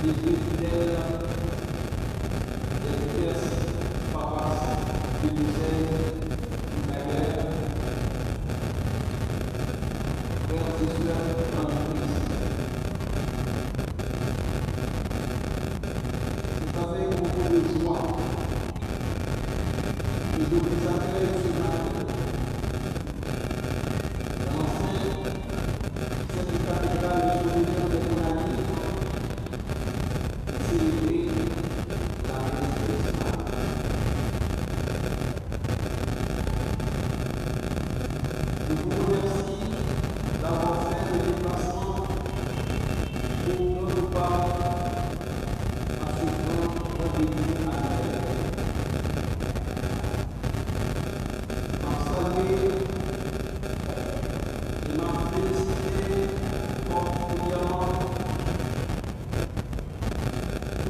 des vieux fidèles, des diverses paroisses de Bruxelles, de Naguère, frères et sœurs en Christ. C'est avec beaucoup de joie que je vous accueille ce matin dans l'enceinte cette cathédrale de souvenir de mon ami, célébrer la résurrection. Je vous remercie d'avoir fait le déplacement pour notre part à ce grand rendez-vous annuel. En saluer et m'en féliciter particulièrement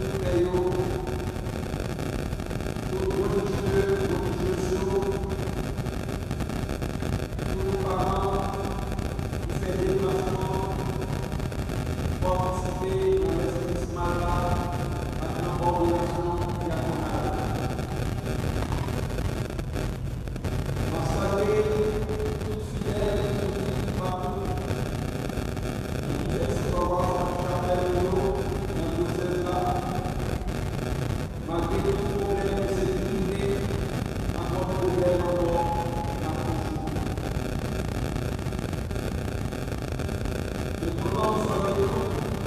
tous les religieux, religieuses, tous nos parents qui fait des déplacements pour participer au investissement à la ordination diaconale. En saluer tous fidèles et tous partout, qui diverses paroisses chapelles de l'eau dans Bruxelles là, malgré tout problème de sécurité, encore problème encore dans le jour. Je prononce avec vous tout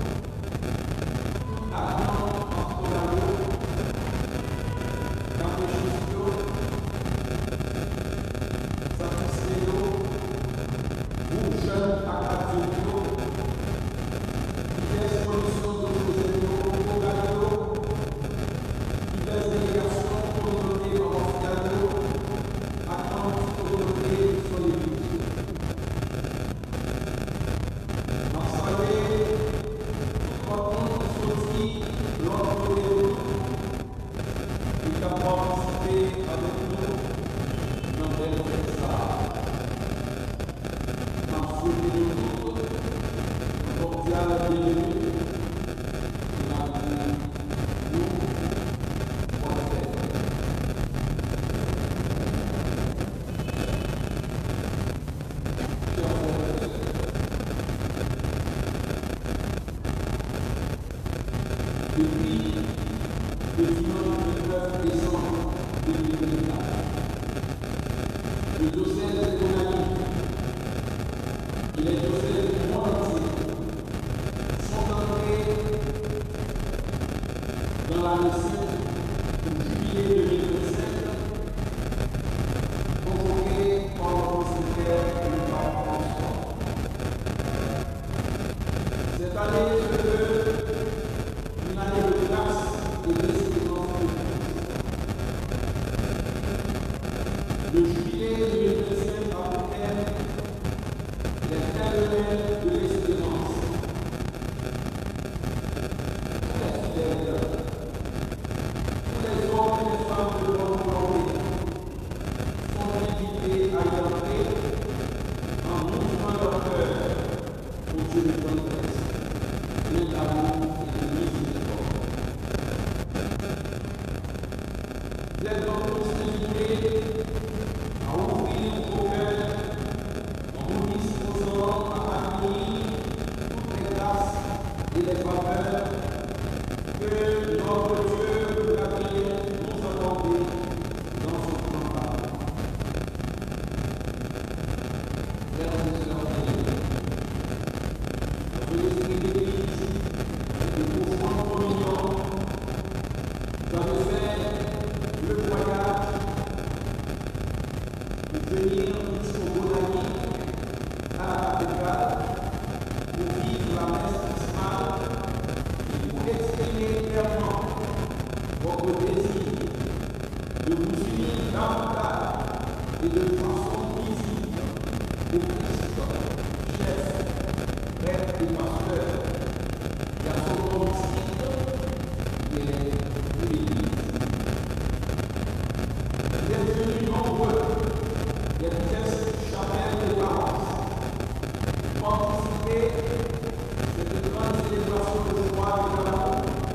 action pastorale, catéchisme, sacristée, ou jeunes académiques, diverses commissions de Bruxelles, locales, diverses délégations coordonnées par l'Officio, attentes coordonnées sur l'Église. En saluer toute sortie l'ordre de l'eau et qui a participé avec nous dans belle fête. En souvenir de toutes, un cordial bienvenue et la nous pour la fête. Chers frères et sœurs, depuis le dimanche 9 décembre 2024, le diocèse de Conakry et les diocèses du monde entier sont entrés dans la mission pour juillet 2025, convoquée par le conciliaire et le pape François. Cette année se veut une année de grâce et d'espérance de Christ. Le jubilé 2025 a pour thème l'éternel de l'espérance. Très fidèles, tous les hommes et les femmes de l'homme glorieux sont invités à y entrer en ouvrant leur cœur au Dieu de tendresse, plein d'amour et de miséricorde. Vous êtes donc tous invités à ouvrir vos cœurs en vous disposant à accueillir toutes les grâces et les faveurs que notre Dieu Gabriel nous a accordées dans son plan. Frères et sœurs bien-aimés, dans l'esprit d'Église et de profonde communion, vous avez fait le voyage pour venir jusqu'au Bonami à la cathédrale pour vivre la messe chrismale et pour exprimer clairement votre désir de vous unir davantage et de façon visible au Christ, chef, prêtre et pasteur, et à son domicile qui est l'Église. Vous êtes venus nombreux des diverses chapelles et paroisses pour participer à cette grande célébration de joie et de l'amour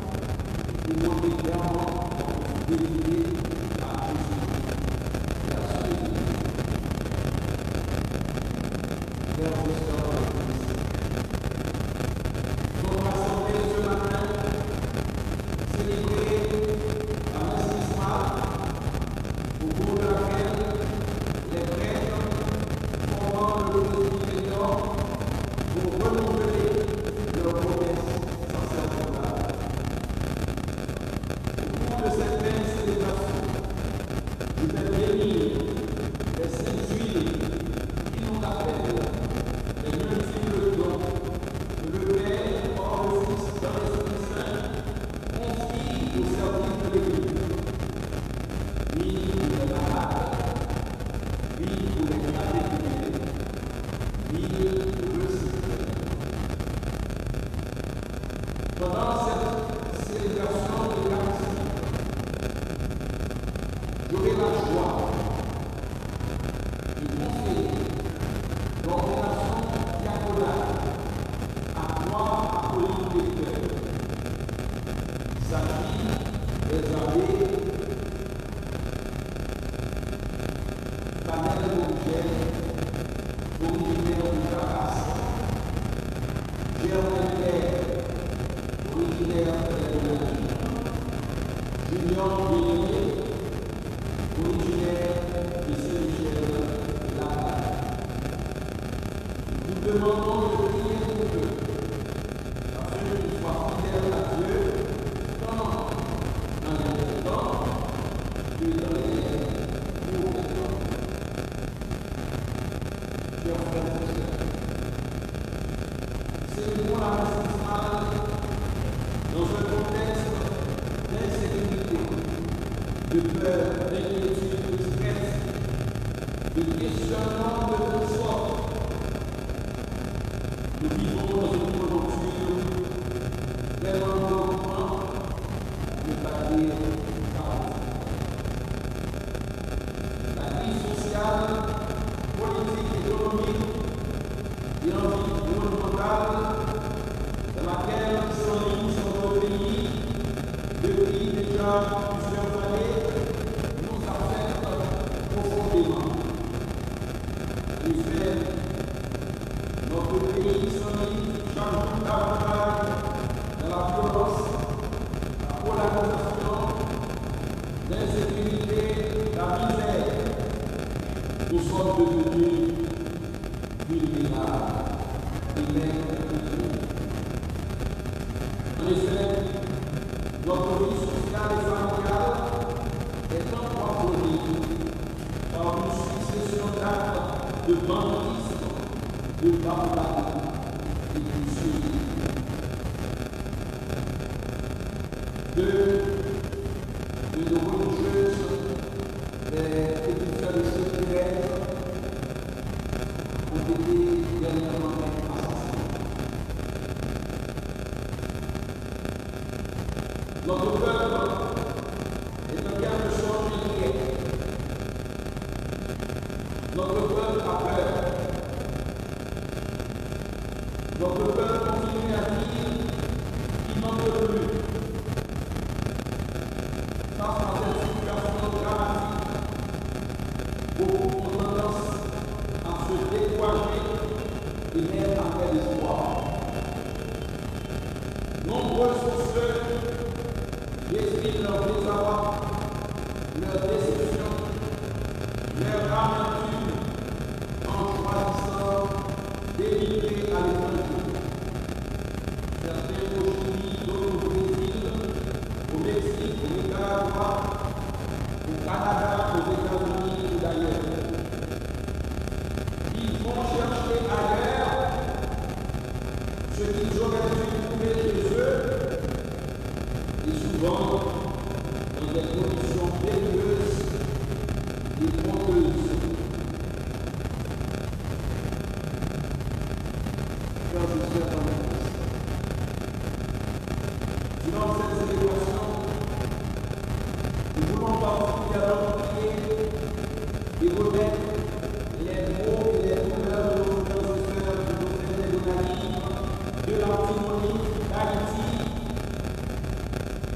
de l'antinomie d'Haïti,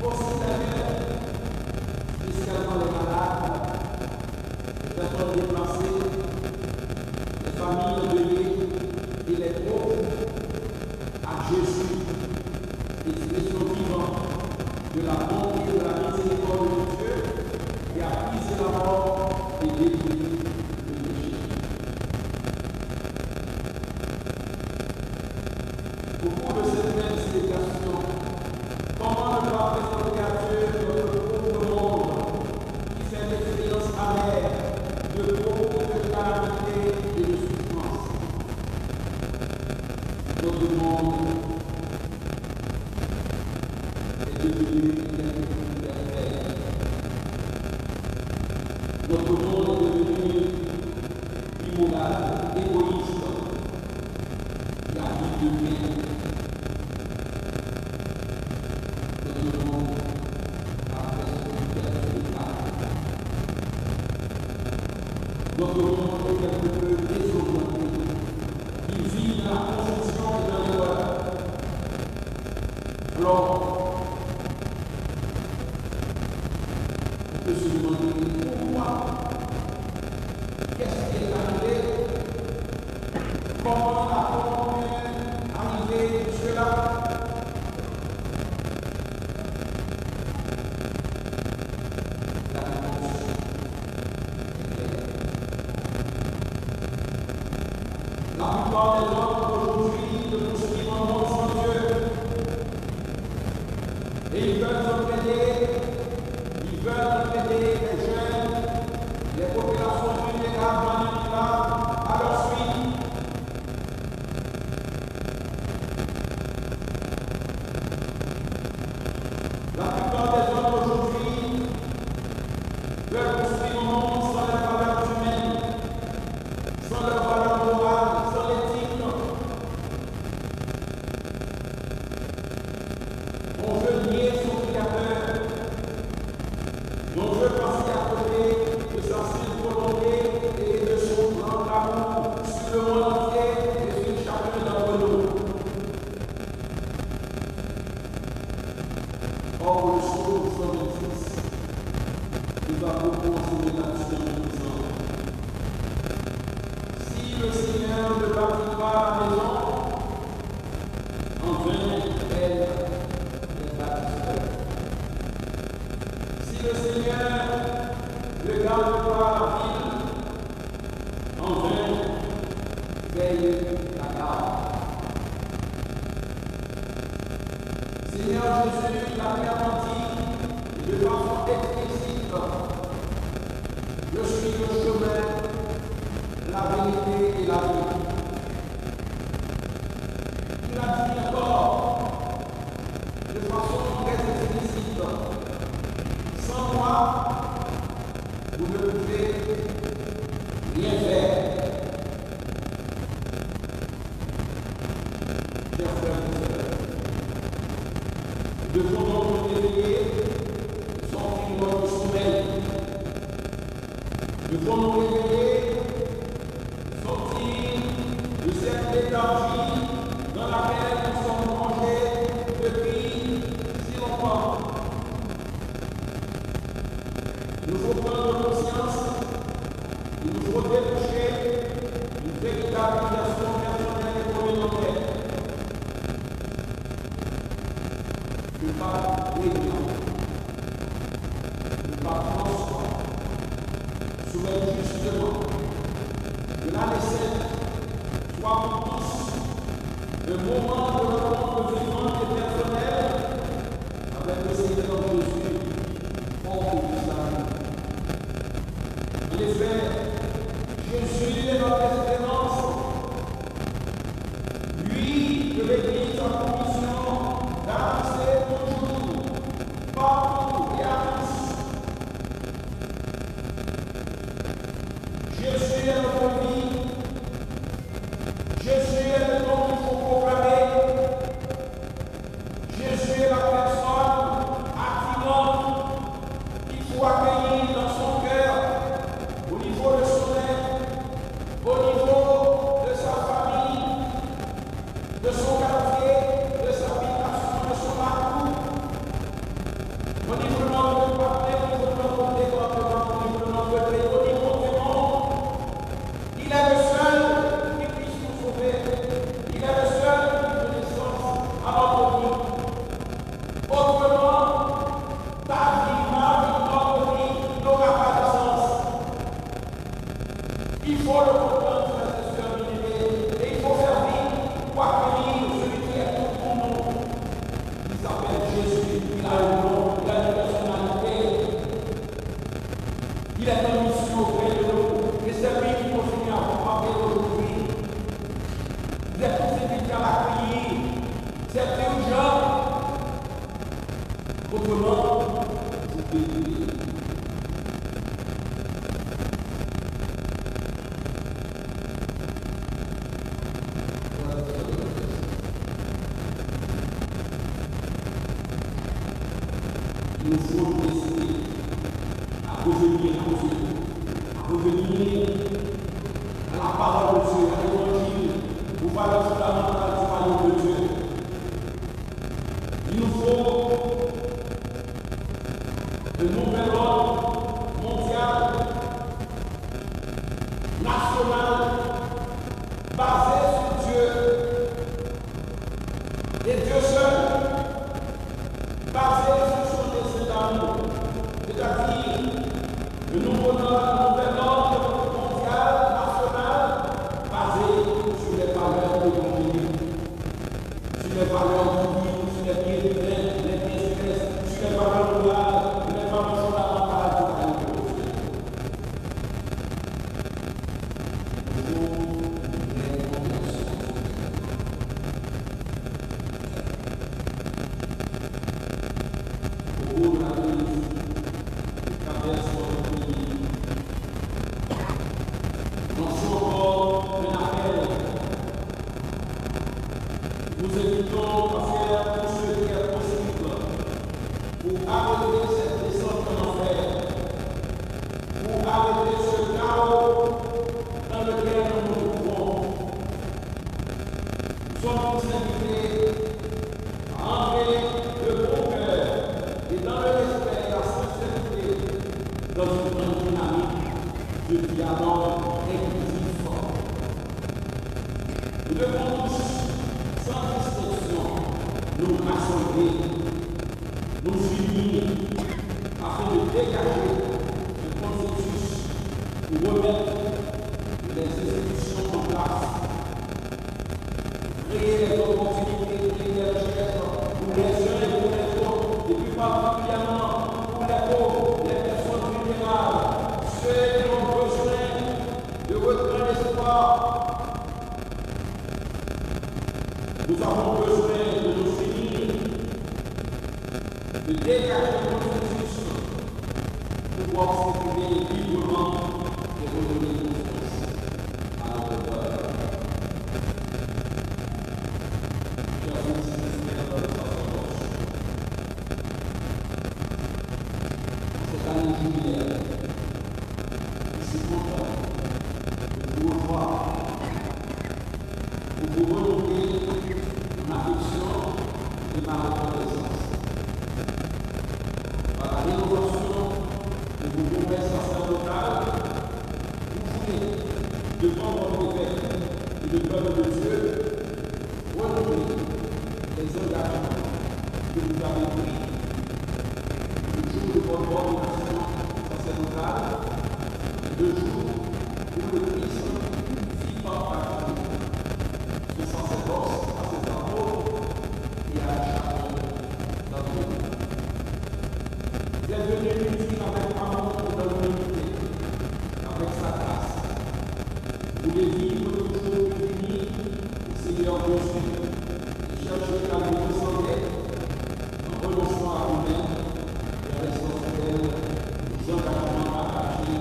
aussi de la bonté et de la miséricorde de Dieu qui a brisé la mort et détruit le péché. Au cours de cette même célébration, comment ne pas présenter à Dieu notre pauvre monde qui fait l'expérience amère de beaucoup de calamités et de souffrances. Notre monde est devenu imperfect. Notre monde est devenu immoral, égoïste, qui a mis de bien. Notre monde a presque perdu le cap. Notre monde est quelque peu désorienté. Il vit dans la confusion et dans l'erreur. Alors, on peut se demander pourquoi, qu'est-ce qui est arrivé, comment a-t-on pu arriver jusque-là? La réponse est claire. La plupart des hommes aujourd'hui ne construisent un monde sans Dieu. Et ils veulent entraîner les jeunes, les populations vulnérables à leur suite. La plupart des hommes aujourd'hui veulent construire un monde sans les valeurs humaines, sans leurs valeurs morales, sans l'éthique. On veut nier son créateur. On veut passer à côté de sa sainte volonté et de son grand amour sur le monde entier et sur chacun d'entre nous. Or, le Psaume 126 nous a beaucoup enseigné là-dessus en nous disant: si le Seigneur ne bâtit pas la maison, en vain elle est bâtisseur. Si le Seigneur ne garde pas la ville, en vain veille la garde. Seigneur Jésus l'a garanti de façon explicite: je suis le chemin, la vérité et la vie. Il a dit encore de façon très explicite: sans moi, vous ne pouvez rien faire. Chers frères et sœurs, nous devons donc nous réveiller, sortir de notre sommeil. Nous devons nous réveiller, sortir de cette léthargie dans laquelle nous sommes plongés depuis si longtemps. Il nous faut prendre conscience, il nous faut déboucher une véritable relation personnelle et communautaire. Le pape Léon, le pape François, souhaite justement que l'année sainte soit pour tous un moment de rencontre vivante et personnelle avec le Seigneur Jésus, hors de l'Islam. En effet, Jésus est notre espérance. Lui, que l'Église a commission d'annoncer toujours, partout et à tous. Jésus est notre vie. Jésus est le nom qu'il faut proclamer. Jésus est la personne à a un nom, il a une personnalité, il a une mission auprès de nous, et c'est lui qui continue à vous parler aujourd'hui. Vous êtes tous invités à l'accueillir, c'est urgent. Autrement, vous périrez. Il nous faut nous décider à revenir à Dieu, à revenir à la parole de Dieu, à l'évangile, aux valeurs fondamentales du royaume de Dieu. Il nous faut un nouvel ordre mondial, national, basé sur Dieu et Dieu seul, basé sur son dessein d'amour, c'est-à-dire le nouvel ordre mondial, national, basé sur les valeurs évangéliques, sur les valeurs divines, sur les biens divins, les biens célestes, sur les valeurs morales, les valeurs fondamentales du royaume de Dieu. Nous invitons à faire tout ce qui est possible pour arrêter cette descente en enfer, pour arrêter ce chaos dans lequel nous nous trouvons. Nous sommes tous invités à entrer de bon cœur et dans le respect et la sincérité dans une grande dynamique de dialogue inclusif. Nous devons tous, sans distinction, nous rassembler, nous unir, afin de dégager le consensus pour remettre les institutions en place, créer les opportunités énergétiques pour les uns et pour les autres, et plus particulièrement pour les pauvres, les personnes vulnérables, ceux qui ont besoin de reprendre l'espoir. Nous avons besoin de nous unir, de dégager le consensus pour pouvoir circuler librement et redonner confiance à notre peuple. Chers amis, frères et sœurs, cette année jubilaire, je suis content de vous revoir, pour vous renouveler ma affection et ma reconnaissance. Par la rénovation de vos promesses sacerdotales, vous voulez, devant votre évêque et le peuple de Dieu, renouveler les engagements que vous avez pris le jour de votre ordination sacerdotale, le jour où le Christ fit part de son sacerdoce à ses apôtres et à chacun d'entre nous. Vous êtes venus l'unir avec amour dans l'unité, avec sa grâce. Vous voulez vivre toujours unis au Seigneur Jésus et chercher à nous ressembler en renonçant à vous-même et en restant fidèles aux engagements attachés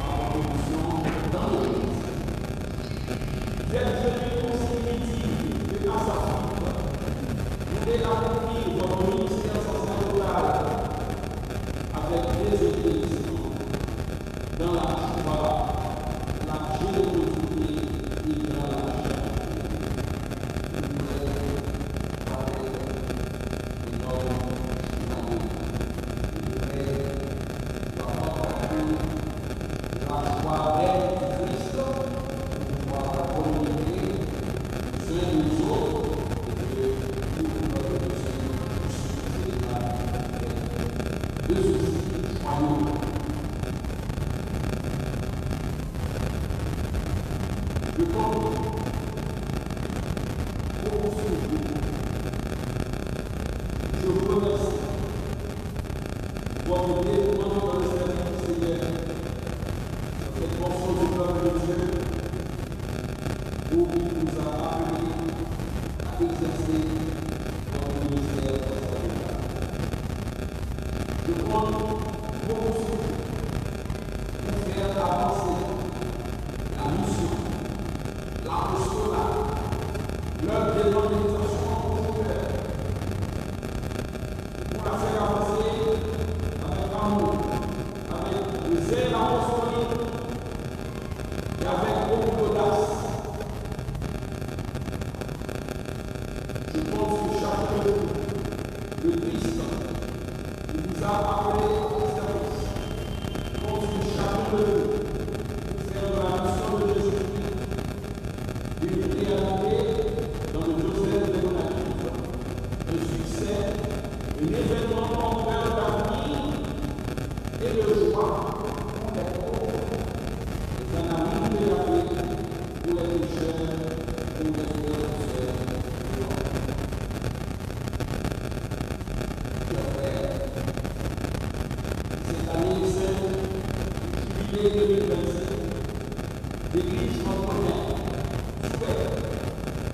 à votre mission dans le Christ. Vous êtes venus consécutifs de grâce à vous. Vous voulez accomplir votre ministère sacerdotal avec désobéissance dans la joie, la générosité et dans la charité. Vous voulez avec énorme joie. Vous voulez partager la joie d'être du Christ pour pouvoir la communiquer les uns aux autres et que tout le peuple de Dieu de ceci joyeux. Je compte pour vous suivre. Je vous remercie votre dévouement dans le service du Seigneur, dans cette portion du peuple de Dieu, où il nous a appelés à exercer notre ministère sacerdotal. Je prends beaucoup de souffle pour faire avancer la mission, l'apostolat, l'œuvre d'évangélisation au cœur, pour la faire avancer avec amour, avec le zèle apostolique et avec beaucoup d'audace. Je pense que chacun de vous, le Christ, il vous a appelé au service. Je pense que chacun de vous, pour faire de la mission de Jésus-Christ une réalité dans le diocèse de Gonaïves, un succès, un événement porteur d'avenir et de joie pour les pauvres, et un amour de la vie pour les pécheurs, pour les frères et sœurs. Cette année sainte, jubilé 2025, l'Église notre souhaite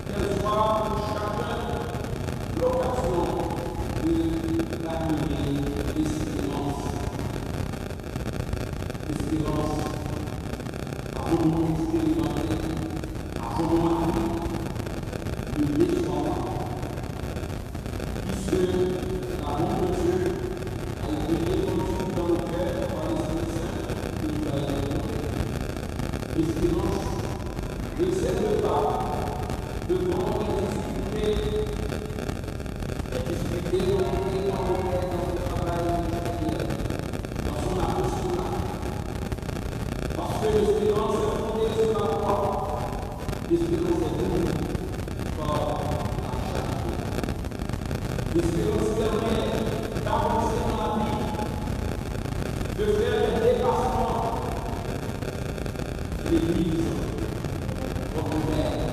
qu'elle soit pour chacun l'occasion de l'animer d'espérance. Espérance, abonnement expérimenté, abonnement de l'espoir, puisque l'amour de Dieu a été répandu dans le cœur par l'Esprit Saint qui nous a été donné. Espérance ne cède pas devant les difficultés rencontrées par le Père dans le travail ministériel, dans son apostolat. Parce que l'espérance est fondée sur la foi, l'espérance est donnée par la charité. L'espérance permet d'avancer dans la vie, de faire des dépassements. L'Église, votre Père,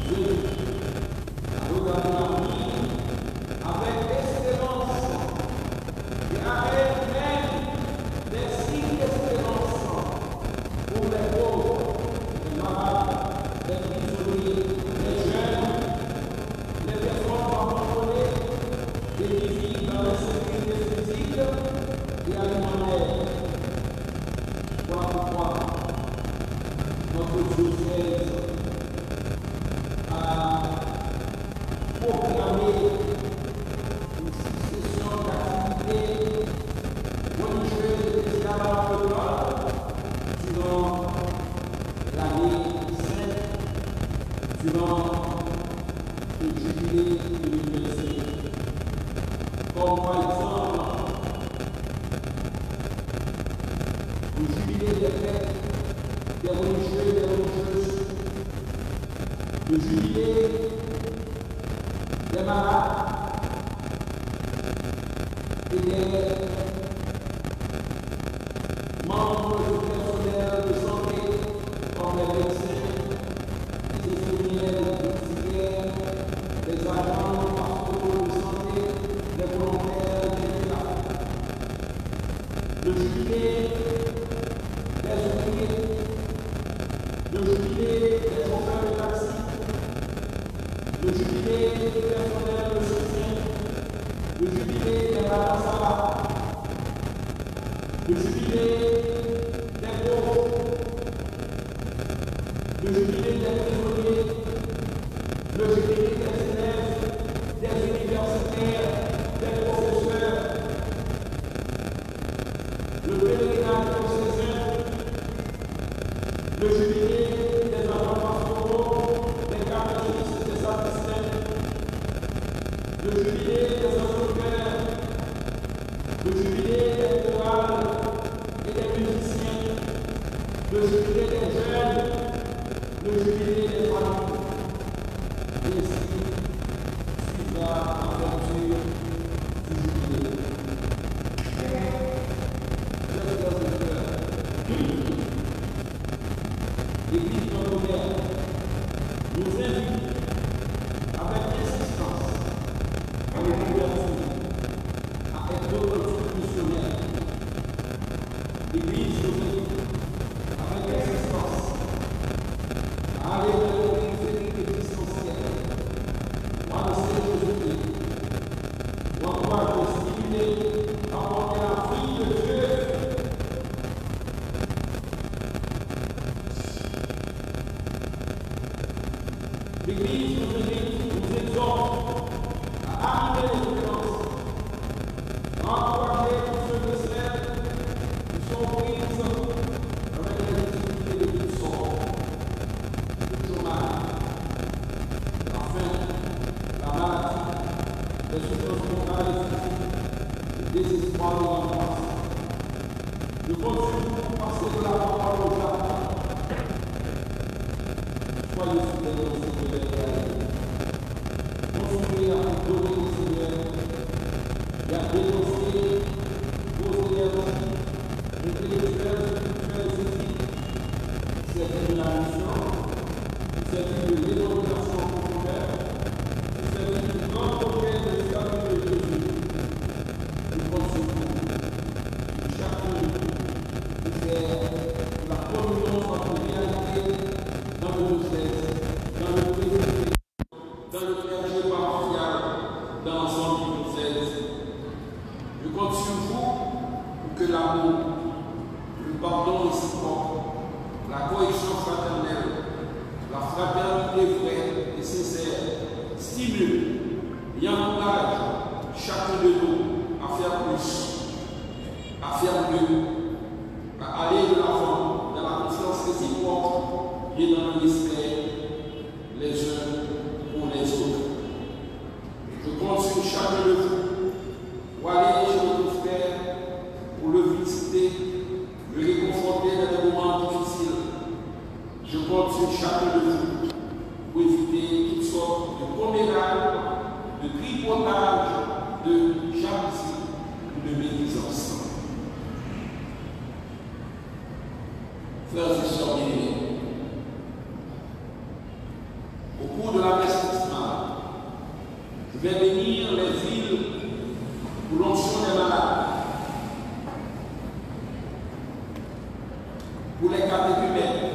Dieu, a regardé la vie avec espérance et avec même des signes d'espérance pour les pauvres, les malades, les prisonniers, les jeunes, les personnes abandonnées et qui vivent dans l'insécurité physique et alimentaire. Voilà pourquoi notre diocèse a proclamé une succession d'activités religieuses et ecclésiastiques durant l'année sainte, durant le jubilé de l'université. Comme par exemple le jubilé des fêtes des religieux et des religieuses, le jubilé des malades et des membres du personnel de santé, comme les médecins, les infirmières, les psychiatres, les agents pastoraux de santé, les volontaires, etc. Le jubilé des ouvriers, le jubilé des chauffeurs de taxi, le jubilé du personnel de soutien, le jubilé des malades, le jubilé des pauvres, le jubilé des prisonniers, le jubilé des élèves, des universitaires, des professeurs, le pèlerinage diocésain, le jubilé des agents pastoraux, des catéchistes, des assistants, le jubilé des enseignants, le jubilé des chorales et des musiciens, le jubilé des jeunes, le jubilé des familles. Et ainsi suivra l'aventure du jubilé. L'Église notre Mère nous invite avec insistance à nous convertir, à être l'Église nous exhorte à amener les différences, à encourager tous ceux qui s'aiment, qui sont prises avec les difficultés de toutes sortes, le chômage, la faim, la maladie, les souffrances mentales et physiques, le désespoir de l'angoisse. Je continue à passer de la parole au jardin. Soyez fidèles dans ce que vous avez. Continuez à vous donner le Seigneur et à dénoncer vos énergies intellectuelles, spirituelles et physiques. C'est une mission, c'est une dénomination populaire, c'est une grande projet de salut de Jésus. Nous pensons que chacun de faire la communion soit une réalité dans le diocèse, dans le président, dans le clergé paroissial, dans l'ensemble du diocèse. Je compte sur vous pour que l'amour, le pardon réciproque, la cohésion fraternelle, la fraternité vraie et sincère stimule et encourage chacun de nous à faire plus, à faire mieux, à aller de l'avant dans la confiance réciproque et dans le respect les uns pour les autres. Je compte sur chacun de vous pour aller chez notre frère, pour le visiter, le réconforter dans des moments difficiles. Je compte sur chacun de vous pour éviter toutes sortes de commérages, de tripotage, de jalousie ou de médisance. Frères et sœurs bien-aimés, au cours de la messe baptismale, je vais bénir les villes où l'onction des malades, pour les catéchumènes.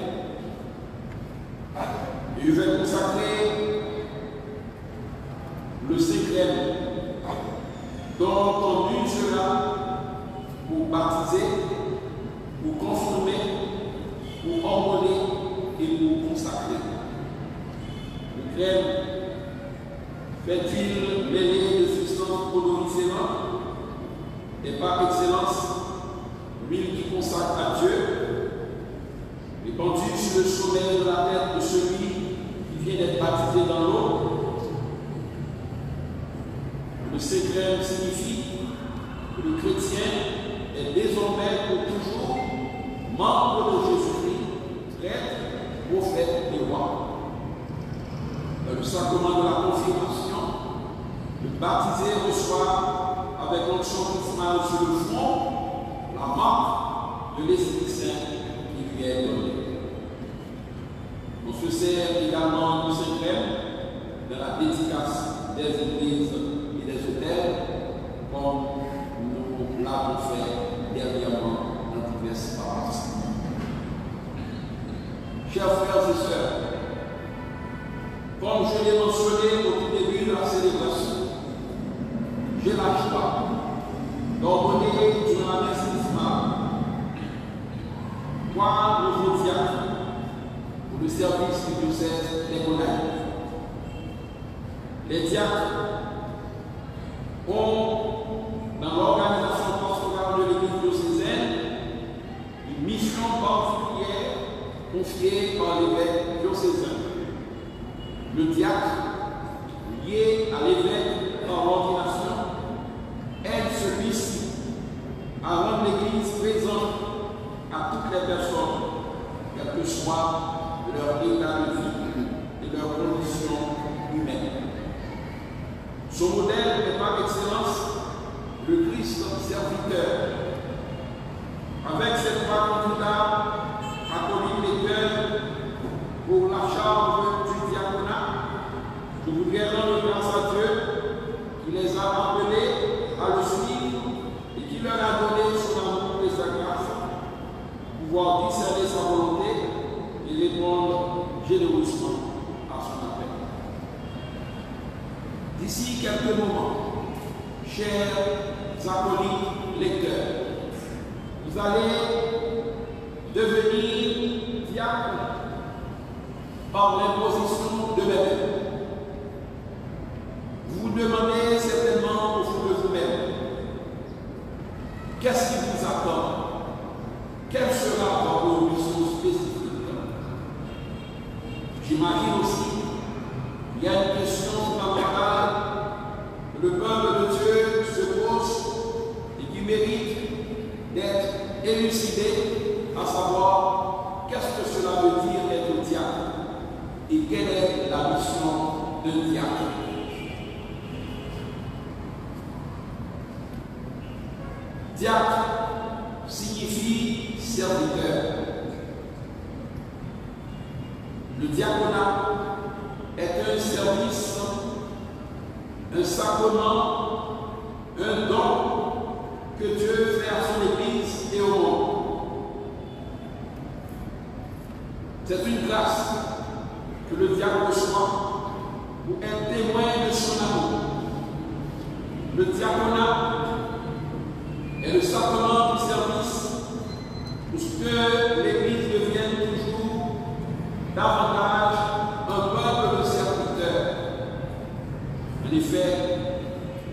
Et je vais consacrer le secret dont on usera pour baptiser, pour confirmer, pour ordonner et pour consacrer. Le crème fait-il mêler de substances odoriférantes et par excellence l'huile qui consacre à Dieu, répandue sur le sommet de la tête de celui qui vient d'être baptisé dans l'eau. Le secret signifie que le chrétien est désormais pour toujours membre de Jésus-Christ, prêtre, prophète et roi. Dans le sacrement de la confirmation, le baptisé reçoit avec l'onction baptismale sur le front la marque de l'Esprit Saint qui lui est donnée. On se sert également du secret de la dédicace des églises et des hôtels, comme nous l'avons fait dernièrement dans diverses paroisses. Chers frères et sœurs, comme je l'ai mentionné au tout début de la célébration, j'ai la joie d'ordonner durant la messe baptismale 3 nouveaux diacres pour le service du diocèse des Gonaïves. Les diacres ont, dans l'organisation pastorale de l'Église diocésaine, une mission particulière confiée par l'évêque diocésain. Le diacre, lié à l'évêque par l'ordination, aide celui-ci à rendre l'Église présente à toutes les personnes, quel que soit leur état de vie et leurs conditions humaines. Son modèle est par excellence le Christ serviteur. Avec ces 3 candidats catholiques et cœurs pour la charge du diaconat, je voudrais rendre grâce à Dieu qui les a appelés à le suivre et qui leur a donné son amour et sa grâce, pouvoir discerner sa volonté et répondre généreusement à son appel. D'ici quelques moments, chers acolytes lecteurs, vous allez devenir diacres par l'imposition de mes mains. vous demandez certainement au fond de vous-même, qu'est-ce qui vous attend? Quelle sera votre mission spécifique? J'imagine aussi, il y a une question fondamentale que le peuple de Dieu se pose et qui mérite d'être élucidé, à savoir qu'est-ce que cela veut dire être diacre et quelle est la mission d'un diacre. Diacre signifie serviteur. Le diaconat est un service, un sacrement, un don que Dieu fait à son Église et au monde. C'est une grâce que le diacre reçoit pour être témoin de son amour. Le diaconat est le sacrement du service pour que l'Église devienne toujours davantage un peuple de serviteurs. En effet,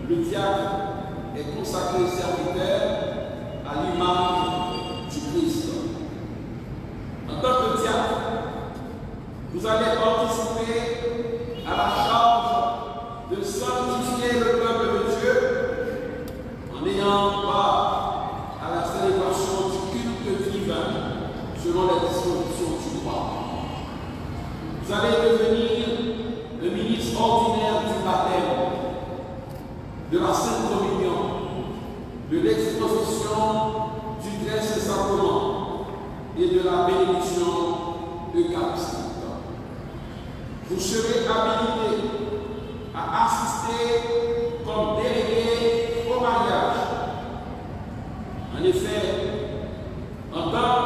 le diacre est consacré serviteur à l'image du Christ. En tant que diacre, vous allez participer à la charge de sanctifier le peuple de Dieu en ayant part à la célébration du culte divin selon les dispositions du droit. Vous allez devenir le ministre ordinaire du baptême, de la Sainte Communion, de l'exposition du très sacrement et de la bénédiction eucharistique. Vous serez habilité à assister comme délégué au mariage. En effet, en tant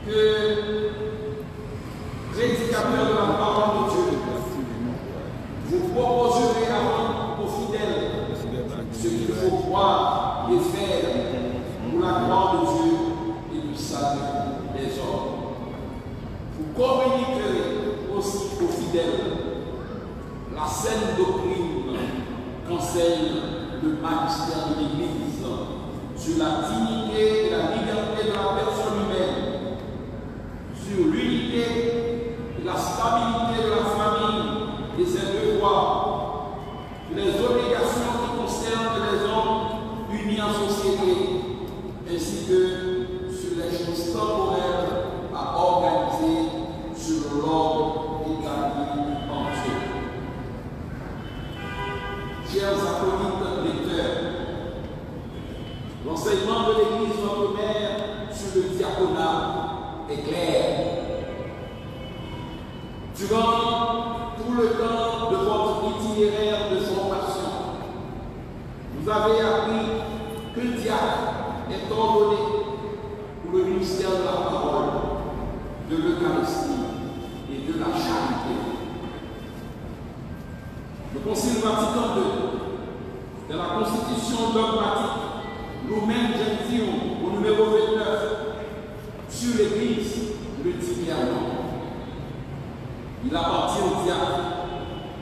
que prédicateur de la parole de Dieu, vous proposerez aux fidèles ce qu'il faut croire et faire pour la gloire de Dieu et du salut des hommes. Vous communiquerez aussi aux fidèles la saine doctrine qu'enseigne le magistère de l'Église sur la dignité et la liberté de la personne humaine, sur l'unité et la stabilité de la famille et ses devoirs, sur les obligations qui concernent les hommes unis en société, ainsi que sur les choses temporaires à organiser sur l'ordre établi en Dieu. Chers acolytes lecteurs, l'enseignement de l'Église notre mère sur le diaconat est clair. Durant tout le temps de votre itinéraire de formation, vous avez appris que le diacre est ordonné pour le ministère de la parole, de l'Eucharistie et de la charité. Le Concile Vatican II, de la Constitution dogmatique Lumen Gentium au numéro 29 sur l'Église, le dit clairement. Il appartient au diacre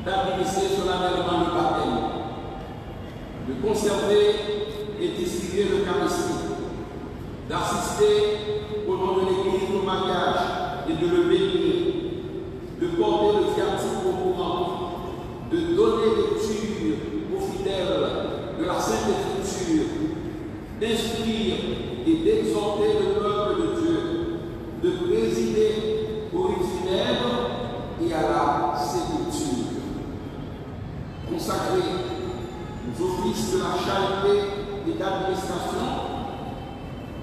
d'administrer solennellement le baptême, de conserver et distribuer l'Eucharistie, d'assister au nom de l'Église au mariage et de le bénir, de porter le viatique au courant, de donner lecture aux fidèles de la Sainte Écriture, d'instruire et d'exhorter le peuple de Dieu, de présider aux rites funèbres et à la sépulture. Consacrer aux offices de la charité et d'administration,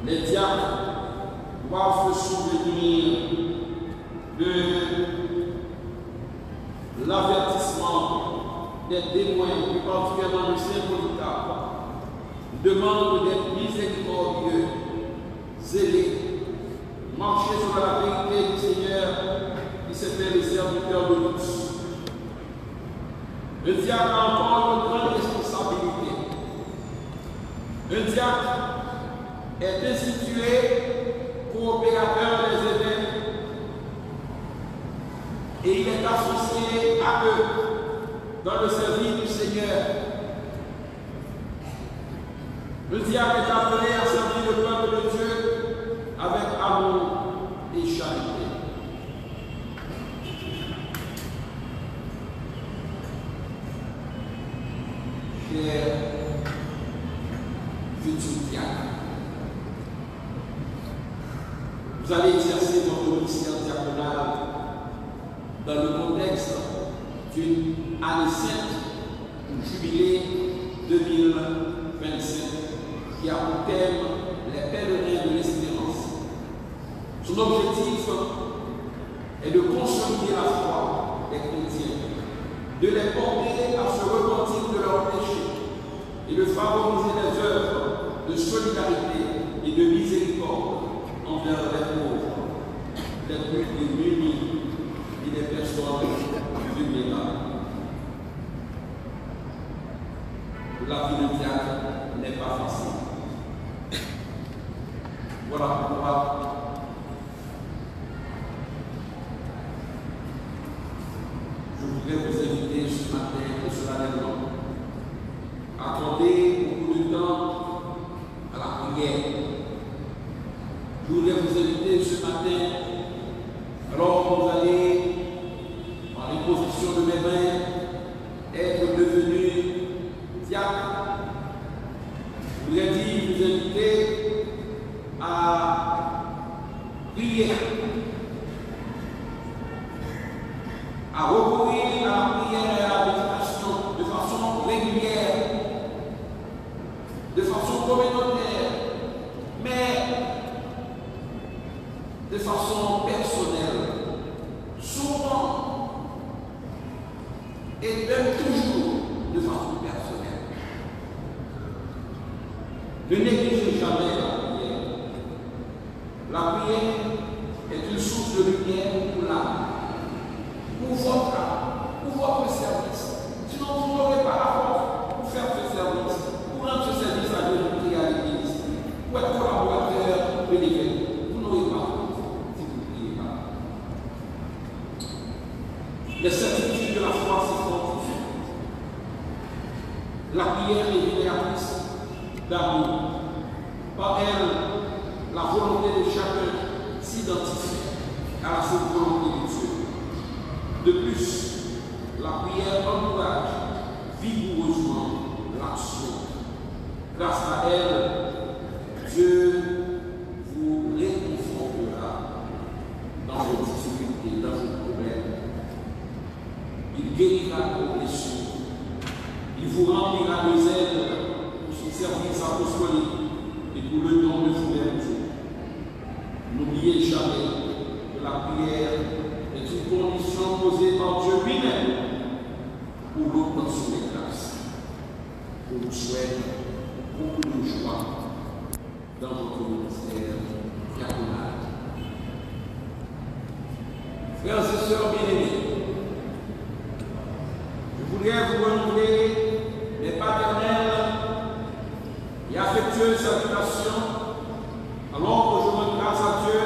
les diacres doivent se souvenir de l'avertissement des témoins, plus particulièrement de Saint Polycarpe, demande d'être miséricordieux, zélé, marcher sur la vérité du Seigneur qui s'est fait le serviteur de tous. Le diacre a encore une grande responsabilité. Le diacre est institué coopérateur des évêques et il est associé à eux dans le service du Seigneur. Le diable est appelé à servir le peuple de Dieu avec amour et charité. Chers futurs diacres, vous allez exercer votre ministère diaconal dans le contexte d'une année sainte ou jubilé 2025 qui a pour thème les pèlerins de l'espérance. Son objectif est de consolider la foi des chrétiens, de les porter à se repentir de leurs péchés et de favoriser les œuvres de solidarité et de miséricorde envers les pauvres, les plus démunis et les personnes vulnérables. La vie de diacre n'est pas facile. Voilà pourquoi je voudrais vous inviter ce matin et solennellement à accorder beaucoup de temps à la prière. Je voudrais vous inviter ce matin, alors que vous allez, en l'imposition de mes mains, être devenu diacre. Je voudrais vous inviter à prier, à recourir à la prière et à la méditation de façon régulière, de façon communautaire, mais de façon personnelle, souvent et même toujours de façon personnelle. Ne négligez jamais la prière. La prière est une source de lumière pour l'âme, pour votre service. Sinon, vous n'aurez pas la force pour faire ce service, pour rendre ce service à Dieu, pour prier à l'Église, pour être collaborateur de l'Église. Vous n'aurez pas si vous ne priez pas. Les certitudes de la foi se fortifient. La prière est génératrice d'amour. Par elle, la volonté de chacun s'identifie à la seule volonté de Dieu. De plus, la prière encourage vigoureusement l'action. Grâce à elle, Dieu vous réconfortera dans vos difficultés, dans vos problèmes. Il guérira vos blessures. Il vous remplira de zèle pour son service apostolique et pour le don de vous Dieu. N'oubliez jamais que la prière est une condition posée par Dieu lui-même pour l'obtention des grâces. Je vous souhaite beaucoup de joie dans votre ministère diaconal. Frères et sœurs bien-aimés, je voudrais vous renouveler mes paternelles et affectueuses salutations alors que je rends grâce à Dieu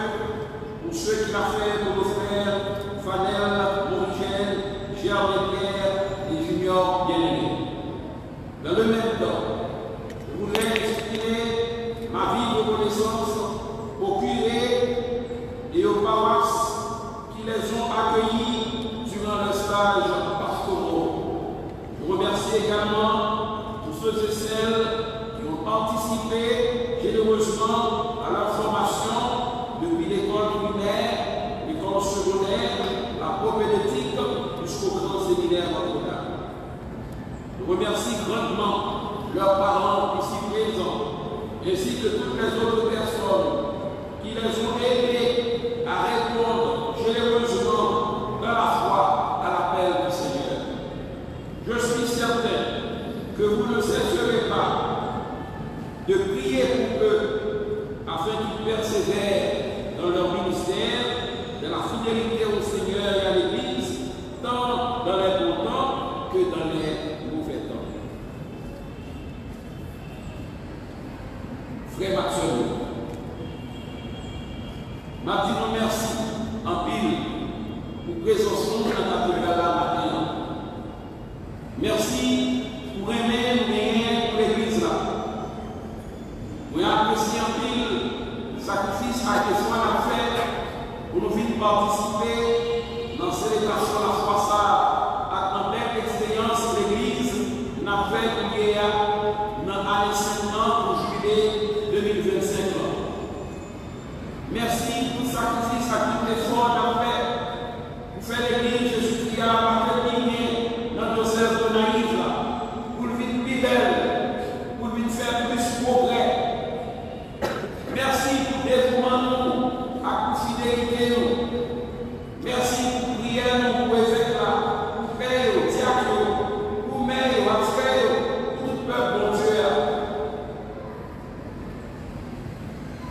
pour ce qu'il a fait pour nos frères Fanel, Maurigène, Gérard Pierre et Junior bien-aimés. Dans le même temps, je voudrais exprimer ma vive reconnaissance aux curés et aux paroisses qui les ont accueillis durant le stage pastoraux. Je remercie également tous ceux et celles qui ont participé généreusement à leur formation depuis l'école primaire, l'école secondaire, la propédeutique jusqu'au grand séminaire Notre-Dame. Je remercie grandement leurs parents ici présents, ainsi que toutes les autres personnes qui les ont aidés à répondre généreusement dans la foi à l'appel du Seigneur. Je suis certain que vous ne cesserez pas de prier pour eux afin qu'ils persévèrent dans leur ministère, de la fidélité au Seigneur et à l'Église, tant dans les bons temps que dans les mauvais temps. Frère Maxime, m'a dit non merci en pile pour présence dans la cathédrale matin. sacrifice a été soit la fait pour nous venir participer dans la célébration de la foi ça, avec une belle expérience l'église n'a fait hier dans l'année 5 ans pour jubilé 2025 ans. Merci pour le sacrifice à tout l'effort qu'on a fait pour faire l'église Jésus-Christ à partir de dans le diocèse de Naïve pour le vivre plus belle, pour le faire plus progrès. Merci pour le dévouement nous, pour fidélité nous. Merci pour prière nous, pour évêque là, pour père, diacre, pour mère, pour frère, pour tout peuple, bon Dieu.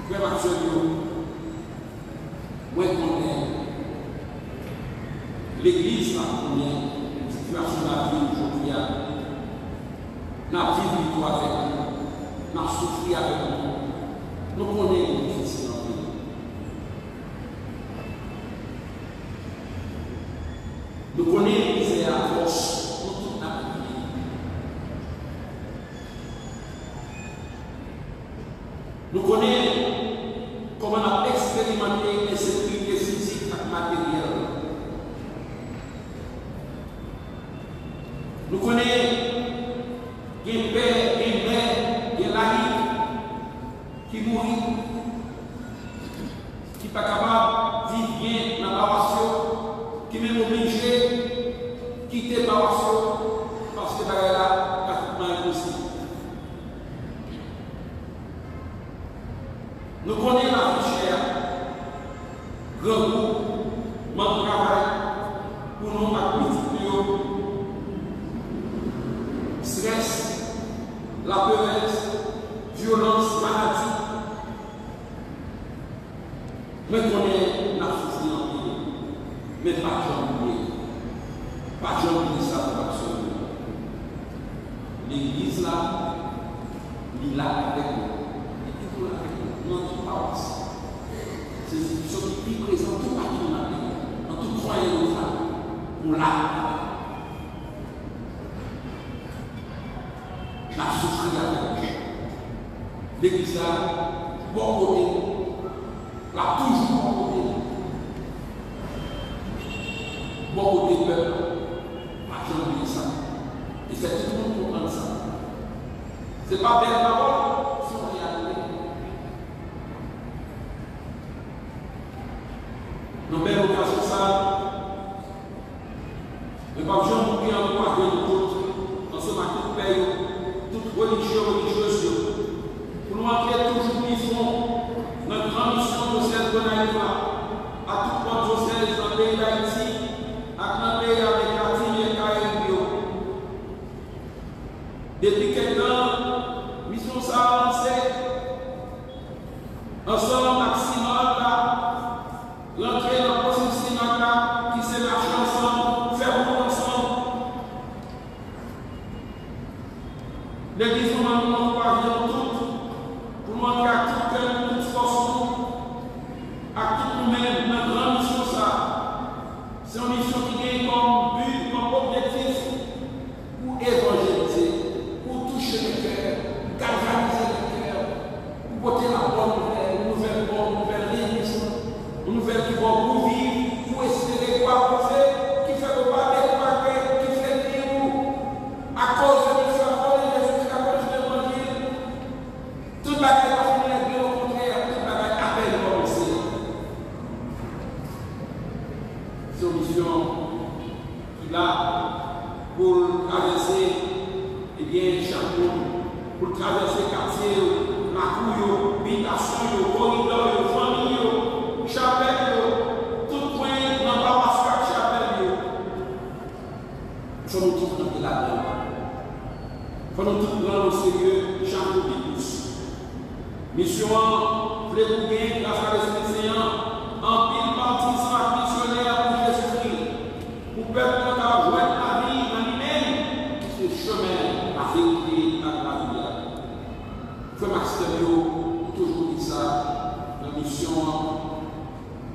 Frère Mathieu, moi je connais l'église là, combien de situations de la vie aujourd'hui, n'a vécu avec nous, n'a souffert avec nous. Nous connaissons les difficiles dans le pays. Nous connaissons les misères atroces pour toute notre vie. Nous connaissons comment on a expérimenté l'insécurité physique et matérielle. Nous connaissons des pères, des mères, des laïcs qui mourent, qui ne sont pas capables de vivre bien dans la relation, qui sont même obligés de quitter la relation parce que c'est là pratiquement impossible. Nous connaissons la vie chère, grand groupe, manque de travail, pour nous activités, stress, la paresse, violence, maladie. Mais connaissons la souffrance en vie, mais pas jamais. Pas jamais ça pour absolument. L'église là, il est là avec nous. Notre paroisse. C'est une institution qui présente tout partout dans la vie, dans tout croyant de ça, pour la souffrir avec nous. L'église là, bon côté, là toujours bon côté. Bon côté peuple, pas jamais ça. Et c'est tout le monde comprend ça. C'est pas belle parole, c'est une réalité. Dans belle occasion ça, le pape Jean Bouquet en croit que nous tous, dans ce matin de paix, toute religion religieuse, pour nous entrer toujours mission, notre grande mission de celle de Naïva, à tout point de celle dans le pays d'Haïti, à tout le pays avec la Tine et Caraïbes. Depuis quelques temps, mission ça a avancé, ensemble maximum là, l'entrée dans le processus là, qui s'est marché ensemble, faire route ensemble. L'église nous encourage toutes, pour nous montrer à tout cœur, toute force, à tout nous-mêmes, notre grande mission ça. C'est une mission qui gagne comme but, comme objectif, pour évangéliser, pour toucher les cœurs, galvaniser les cœurs, pour porter la bonne nouvelle, une nouvelle rémission. Une nouvelle qui va pour vivre, pour espérer, pour avancer, qui fait que pas décourager, qui fait vivre à cause de Jésus, à cause de Jésus, à cause de l'évangile. Toute la guerre va finir bien au contraire, toute la guerre à peine commencée. C'est une mission qui est là pour traverser eh bien, Chapon, pour traverser le quartier, la cour, l'habitation, le corridor, le famille. Chapelle, tout point dans la paroisse chapelle. Il faut nous tous rentrer là-dedans. Il faut nous tous prendre au sérieux chaque jour de plus. Mission, voulez vous bien, grâce à l'Esprit Saint, en pile partisan missionnaire pour Jésus-Christ, pour peuple qui a joint la vie dans lui-même, ce chemin, la vérité, la vie. Frère Maxime, toujours dit ça, la mission.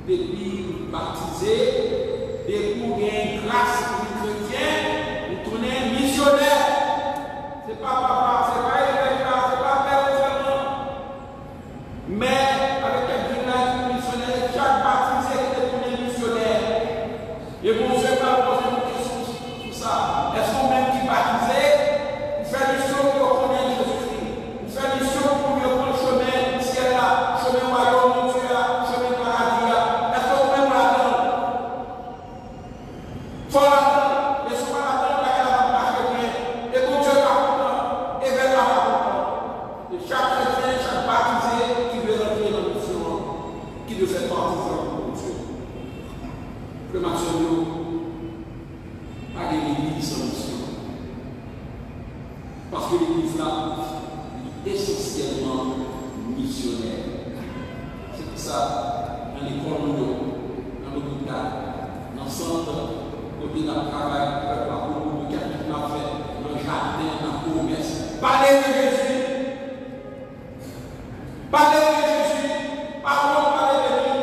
Depuis baptisé, depuis pour gagner grâce pour les chrétiens, nous tournons missionnaires. Ce n'est pas papa, ce n'est pas évêque, ce n'est pas père seulement. Mais avec les ça, dans l'école, dans l'hôpital, dans le centre, côté de travail, pour le quartier qu'on a fait, dans le jardin, dans le commerce. Parlez de Jésus. Parlez de Jésus. Parlons, parlez de lui.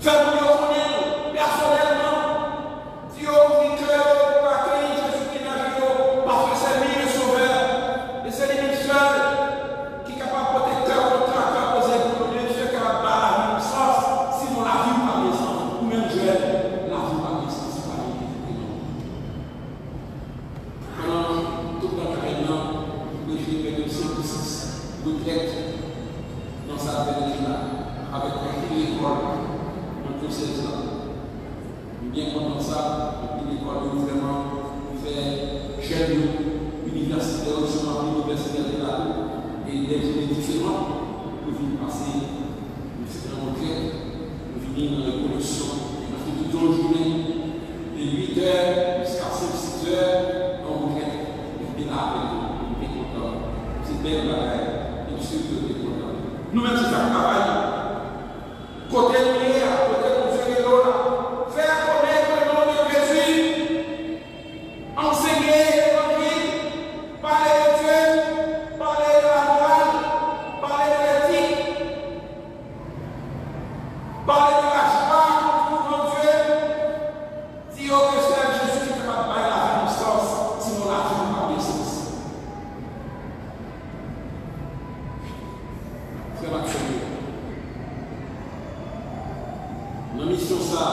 Faites-vous le connaître personnellement. Si vous voulez que vous accueillez Jésus-Christ dans la vie, parce que c'est lui le sauveur. Et c'est lui seul qui est capable de porter cœur contre cœur aux épaules de Dieu, qui est capable de la vie sens. Sinon, la vie par les sens. Ou même Joël, la vie par les sens. C'est pas lui. Alors, tout le temps, le juge de 5-6 retraite dans sa période avec l'école dans tous ces ans. Bien comme ça, l'école vraiment fait jeune universitaire, universitaire de la et des études différentes pour venir passer une retraite, pour venir dans les collections. On fait toute une journée de 8 heures jusqu'à 5-6 heures en retraite. Et là, on est content. C'est belle bagaille. Et sûr que on est content. Nous-mêmes, c'est ça qu'on travaille. Côté de l'hier, côté de Dieu, faire connaître le nom de Jésus, enseigner l'évangile, parler de Dieu, parler de la morale, parler de l'éthique, parler de la joie pour Dieu. Si on veut faire Jésus qui ne va pas la vie de sens, sinon la vie n'a pas de sens. C'est ma chose. Dans la mission ça,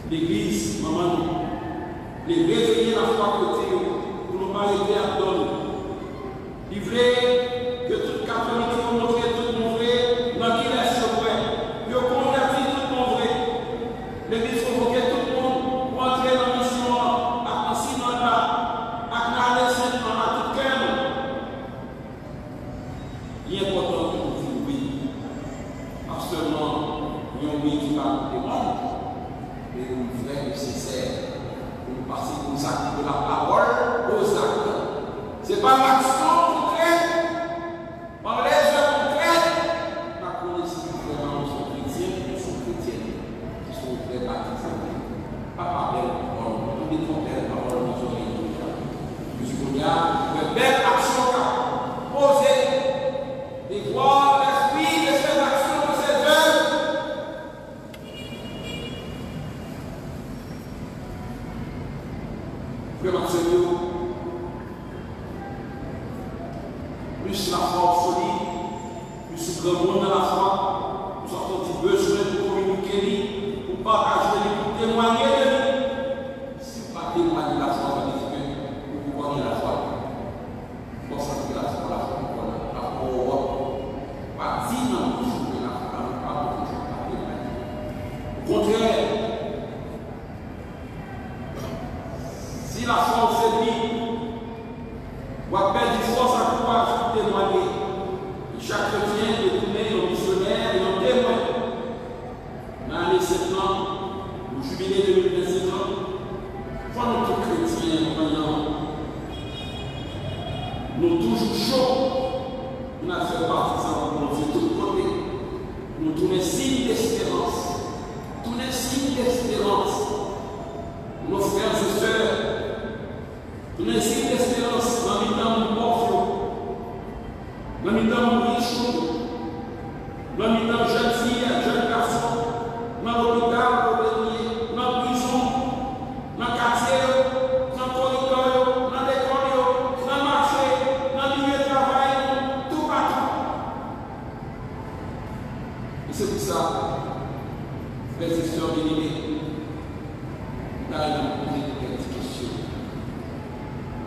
l'église, maman, les réveiller la foi côté pour nous arrêter à donner. Il voulait que toute catholique nous montre tout le monde vrai, dans qui est ce vrai. Il convertit tout le monde vrai. L'église convoquait tout le monde pour entrer dans la mission, à enseignement là, à aller simplement à tout cœur. Il est important que nous disions oui. Pas seulement un oui qui parle des monde, mais un vrai et sincère. Pour nous passer comme ça de la parole aux actes. Ce n'est pas l'action concrète, par les œuvres concrètes. La connaissance vraiment sont chrétiens et sont chrétiennes, qui sont très baptisés. Pas par belle parole, on est trop belle parole dans nos oreilles. Puisqu'il y a une belle action posée. Et voir l'esprit de ces actions, de ces œuvres. Frère Marcelio, plus la foi solide, plus le grand monde dans la foi, nous avons un besoin de communiquer, pour partager, pour témoigner de lui. Si vous ne pas témoigner de la foi, vous allez dire que vous pouvez la foi. Pour ça, que la foi, la foi. Pas dit non, toujours pas au contraire, si la foi faiblit, ou à peine du force à courage pour témoigner, chaque chrétien est tourné au missionnaire et au témoin. Dans l'année 7 ans, au jubilé 2027 ans, quand nous chrétiens croyants, nous toujours chauds. Nous avons fait partisans pour nous de tous côtés. Nous tournons signe d'espérance. Tous les signes d'espérance. Nos frères et sœurs. Tous les signes d'espérance dans les temps de mort. Dans les temps de riches. Dans les temps de jeunes filles et jeunes garçons. Dans l'hôpital, dans la prison, dans le quartier, dans le corridor, dans l'école, dans le marché, dans le milieu de travail. Et c'est pour ça, frères et sœurs bien-aimés, nous allons poser des questions.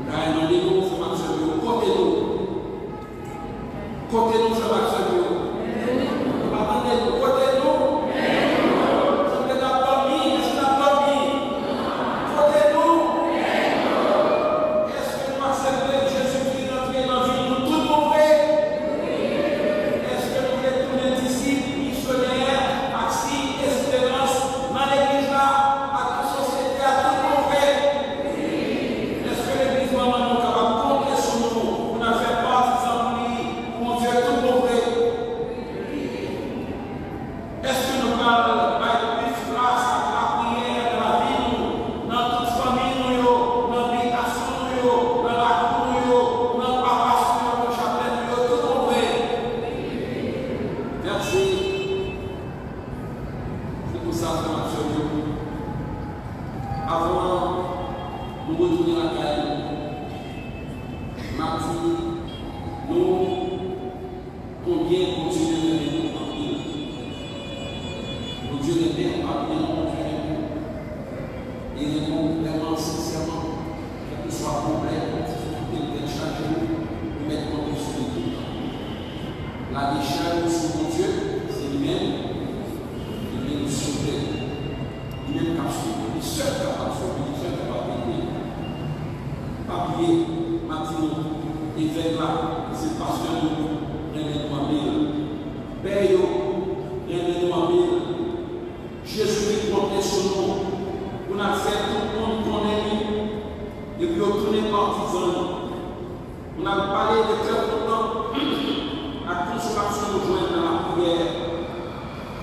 Nous allons demander aux formations de côté-nous. Côté-nous, je vais faire mieux. Attendez-nous, côté-nous. Je vais dormir, je vais dormir. Côté-nous. Est-ce que nous acceptons Jésus-Christ d'entrer dans la vie de tout le monde? Est-ce que nous voulons tous les disciples, missionnaires, assis, espérance, dans l'église là, à la société, à tout le monde? Est-ce que l'église maman nous capable de compter sur nous, pour nous faire partie de pour Dieu tout le monde? Mardi, nous, combien continuer de nous en pile. Mon Dieu est bien, pas bien, mon Dieu est bien. Et répond vraiment sincèrement, quel que soit problème, difficulté, chaque jour, nous mettons en sur tout. La décharge sur mon Dieu, c'est lui-même, il vient nous sauver. Lui-même capable, il seul capable de sauver, il seul capable de aider. Papier, Martino, évêque là, c'est parce que nous, remets-nous en mille. Père, remets-nous en mille. Jésus comptait sur nous. On a fait tout le monde qu'on est et puis on tourne partisan. On a parlé de très longtemps. La consolation nous joint dans la prière.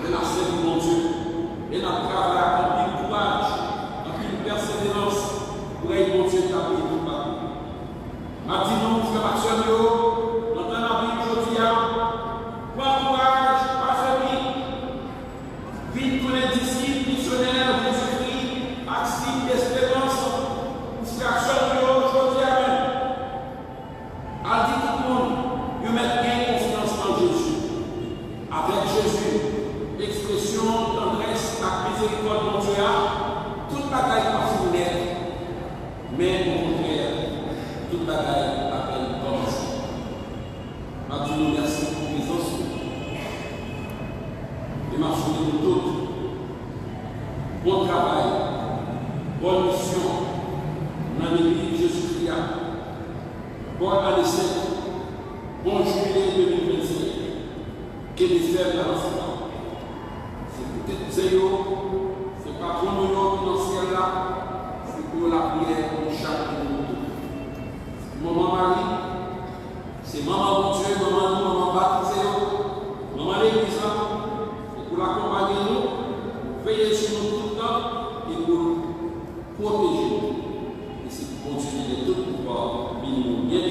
Et la scène de mon Dieu. Et la travail avec un courage, avec une persévérance pour aider mon Dieu à payer tout partout. Maintenant, frère Maxime, dans la Bible, je dis, prends courage, pas famille. Vite pour les disciples, missionnaires, Jésus-Christ, actifs d'espérance, distraction, je dis, a dit tout le monde, vous mettez bien confiance en Jésus. Avec Jésus, l'expression tendresse, la miséricorde de Dieu, toute bagaille pas fournaire, mais au contraire, toute bagaille appelle commencer. Dieu nous merci pour la présence. Et ma journée de toutes. Bon travail, bonne mission dans l'église Jésus-Christ. Bonne année 7, bon jubilé 2025. Que les frères dans l'enseignement. C'est peut-être c'est pas pour nous dans le ciel là, c'est pour la prière pour chaque de nous. Maman Marie, c'est maman mon Dieu, maman nous, maman baptisée, maman l'église, c'est pour l'accompagner nous, veiller sur nous tout le temps et pour protéger nous. Et c'est pour continuer de tout pouvoir, minimum, bien